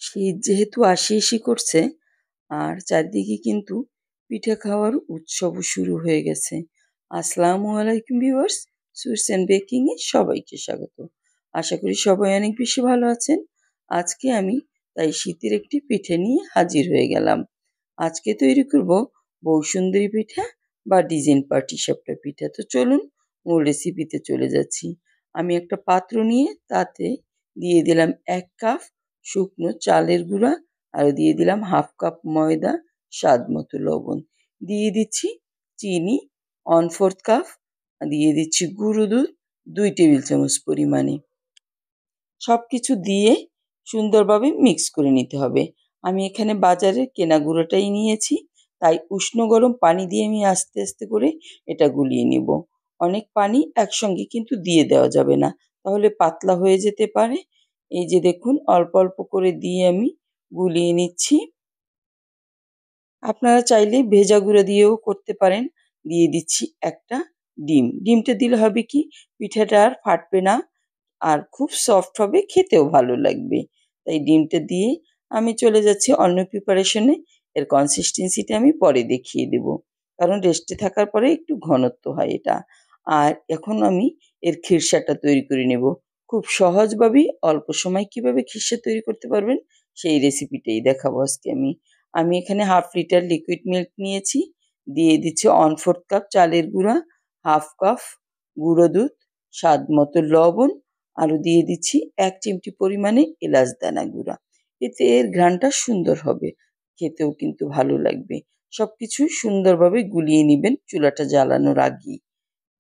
শীত যেহেতু আসি করছে আর চারদিকে কিন্তু পিঠে খাওয়ার উৎসবও শুরু হয়ে গেছে। আসসালামু আলাইকুম ভিউয়ার্স, সুইটস অ্যান্ড বেকিং এ সবাইকে স্বাগত। আশা করি সবাই অনেক বেশি ভালো আছেন। আজকে আমি তাই শীতের একটি পিঠে নিয়ে হাজির হয়ে গেলাম। আজকে তৈরি করব বৌসুন্দরী পিঠা বা ডিজাইন পাটিসাপটা পিঠা। তো চলুন মূল রেসিপিতে চলে যাচ্ছি। আমি একটা পাত্র নিয়ে তাতে দিয়ে দিলাম ১ কাপ শুকনো চালের গুঁড়া, আর দিয়ে দিলাম 1/2 কাপ ময়দা, স্বাদ মতো লবণ, দিয়ে দিচ্ছি চিনি 1/4 কাপ, দিয়ে দিচ্ছি গুঁড়ো দুধ 2 টেবিল চামচ পরিমাণে। সব কিছু দিয়ে সুন্দরভাবে মিক্স করে নিতে হবে। আমি এখানে বাজারের কেনা গুঁড়োটাই নিয়েছি, তাই উষ্ণ গরম পানি দিয়ে আমি আস্তে আস্তে করে এটা গুলিয়ে নিব। অনেক পানি একসঙ্গে কিন্তু দিয়ে দেওয়া যাবে না, তাহলে পাতলা হয়ে যেতে পারে। এই যে দেখুন, অল্প অল্প করে দিয়ে আমি গুলিয়ে নিচ্ছি। আপনারা চাইলে ভেজা গুঁড়া দিয়েও করতে পারেন। দিয়ে দিচ্ছি একটা ডিম। ডিমটা দিলে হবে কি, পিঠাটা আর ফাটবে না, আর খুব সফট হবে, খেতেও ভালো লাগবে। তাই ডিমটা দিয়ে আমি চলে যাচ্ছি অন্য প্রিপারেশনে। এর কনসিস্টেন্সিটা আমি পরে দেখিয়ে দেব, কারণ রেস্টে থাকার পরে একটু ঘনত্ব হয় এটা। আর এখন আমি এর খিরসাটা তৈরি করে নেব। খুব সহজভাবেই অল্প সময় কিভাবে খিরসা তৈরি করতে পারবেন সেই রেসিপিটাই দেখাবো আজকে আমি। আমি এখানে 1/2 লিটার লিকুইড মিল্ক নিয়েছি, দিয়ে দিচ্ছি 1/4 কাপ চালের গুঁড়া, 1/2 কাপ গুঁড়ো দুধ, স্বাদ মতো লবণ, আরও দিয়ে দিচ্ছি 1 চিমটি পরিমাণে এলাচ দানা গুঁড়া। এতে এর ঘ্রাণটা সুন্দর হবে, খেতেও কিন্তু ভালো লাগবে। সব কিছু সুন্দরভাবে গুলিয়ে নিবেন চুলাটা জ্বালানোর আগেই।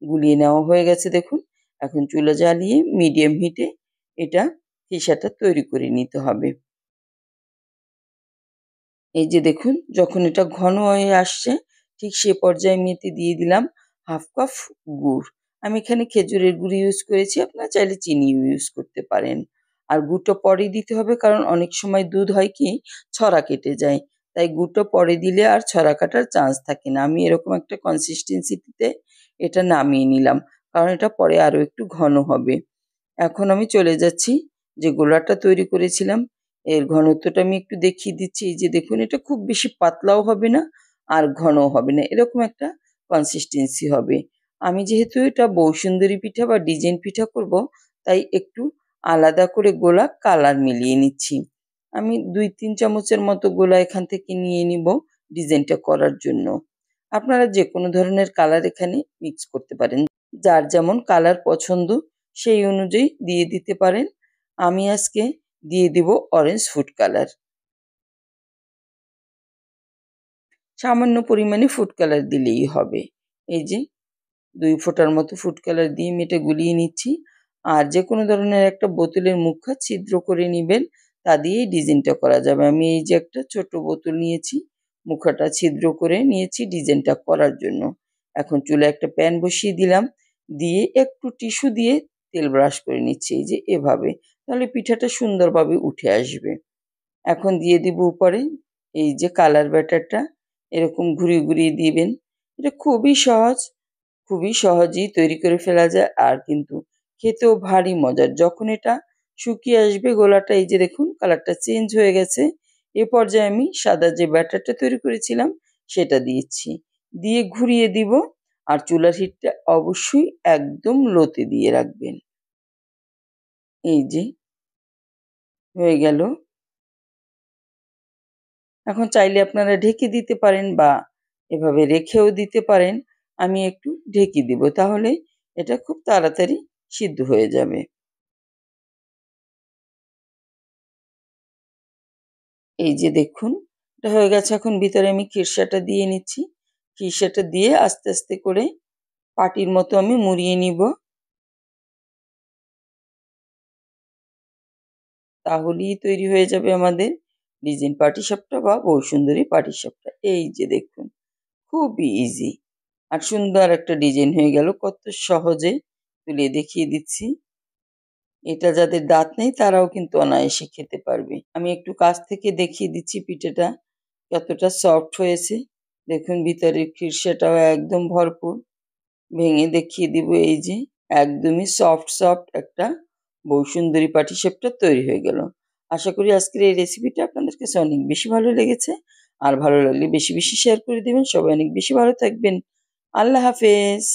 গুলিয়ে নেওয়া হয়ে গেছে দেখুন। এখন চুলা জ্বালিয়ে মিডিয়াম হিটে এটা খিসাটা তৈরি করে নিতে হবে। এই যে দেখুন, যখন এটা ঘন হয়ে আসছে, ঠিক সে পর্যায়ে আমি এতে দিয়ে দিলাম 1/2 কাপ গুড়। আমি এখানে খেজুরের গুড় ইউজ করেছি, আপনারা চাইলে চিনিও ইউজ করতে পারেন। আর গুড়টা পরে দিতে হবে, কারণ অনেক সময় দুধ হয় কি ছড়া কেটে যায়। তাই গুড়টা পরে দিলে আর ছড়া কাটার চান্স থাকে না। আমি এরকম একটা কনসিস্টেন্সিতে এটা নামিয়ে নিলাম, কারণ এটা পরে আরও একটু ঘন হবে। এখন আমি চলে যাচ্ছি যে গোলাটা তৈরি করেছিলাম, এর ঘনত্বটা আমি একটু দেখিয়ে দিচ্ছি। এই যে দেখুন, এটা খুব বেশি পাতলাও হবে না আর ঘনও হবে না, এরকম একটা কনসিস্টেন্সি হবে। আমি যেহেতু এটা বৌসুন্দরী পিঠা বা ডিজাইন পিঠা করব, তাই একটু আলাদা করে গোলা কালার মিলিয়ে নিচ্ছি। আমি 2-3 চামচের মতো গোলা এখান থেকে নিয়ে নিব ডিজাইনটা করার জন্য। আপনারা যে কোনো ধরনের কালার এখানে মিক্স করতে পারেন, যার যেমন কালার পছন্দ সেই অনুযায়ী দিয়ে দিতে পারেন। আমি আজকে দিয়ে দিব অরেঞ্জ ফুড কালার। সামান্য পরিমাণে ফুড কালার দিলেই হবে। এই যে 2 ফোঁটার মতো ফুড কালার দিয়ে আমি এটা গুলিয়ে নিচ্ছি। আর যে কোনো ধরনের একটা বোতলের মুখা ছিদ্র করে নিবেন, তা দিয়েই ডিজাইনটা করা যাবে। আমি এই যে একটা ছোট বোতল নিয়েছি, মুখাটা ছিদ্র করে নিয়েছি ডিজাইনটা করার জন্য। এখন চুলায় একটা প্যান বসিয়ে দিলাম, দিয়ে একটু টিস্যু দিয়ে তেল ব্রাশ করে নিচ্ছি, এই যে এভাবে। তাহলে পিঠাটা সুন্দরভাবে উঠে আসবে। এখন দিয়ে দিব উপরে এই যে কালার ব্যাটারটা, এরকম ঘুরিয়ে ঘুরিয়ে দিবেন। এটা খুবই সহজ, খুবই সহজেই তৈরি করে ফেলা যায়, আর কিন্তু খেতেও ভারী মজার। যখন এটা শুকিয়ে আসবে গোলাটা, এই যে দেখুন কালারটা চেঞ্জ হয়ে গেছে, এ পর্যায়ে আমি সাদা যে ব্যাটারটা তৈরি করেছিলাম সেটা দিয়েছি, দিয়ে ঘুরিয়ে দিব। আর চুলার হিটটা অবশ্যই একদম লোতে দিয়ে রাখবেন। এই যে হয়ে গেল। এখন চাইলে আপনারা ঢেকে দিতে পারেন বা এভাবে রেখেও দিতে পারেন। আমি একটু ঢেকে দিব, তাহলে এটা খুব তাড়াতাড়ি সিদ্ধ হয়ে যাবে। এই যে দেখুন, এটা হয়ে গেছে। এখন ভিতরে আমি খিরসাটা দিয়ে নিচ্ছি। খিরসাটা দিয়ে আস্তে আস্তে করে পাটির মতো আমি মুড়িয়ে নিব। তাহলেই তৈরি হয়ে যাবে আমাদের ডিজাইন পাটিসাপটা বা বৌসুন্দরী পাটিসাপটা। এই যে দেখুন, খুবই ইজি আর সুন্দর একটা ডিজাইন হয়ে গেল। কত সহজে তুলে দেখিয়ে দিচ্ছি। এটা যাদের দাঁত নেই তারাও কিন্তু অনায়াসে খেতে পারবে। আমি একটু কাছ থেকে দেখিয়ে দিচ্ছি পিঠাটা কতটা সফট হয়েছে। দেখুন ভিতরের খিরসাটাও একদম ভরপুর। ভেঙে দেখিয়ে দিব, এই যে একদমই সফট একটা বৌসুন্দরী পাটিসাপটা তৈরি হয়ে গেল। আশা করি আজকের এই রেসিপিটা আপনাদের কাছে অনেক বেশি ভালো লেগেছে। আর ভালো লাগলে বেশি বেশি শেয়ার করে দিবেন। সবাই অনেক বেশি ভালো থাকবেন। আল্লাহ হাফেজ।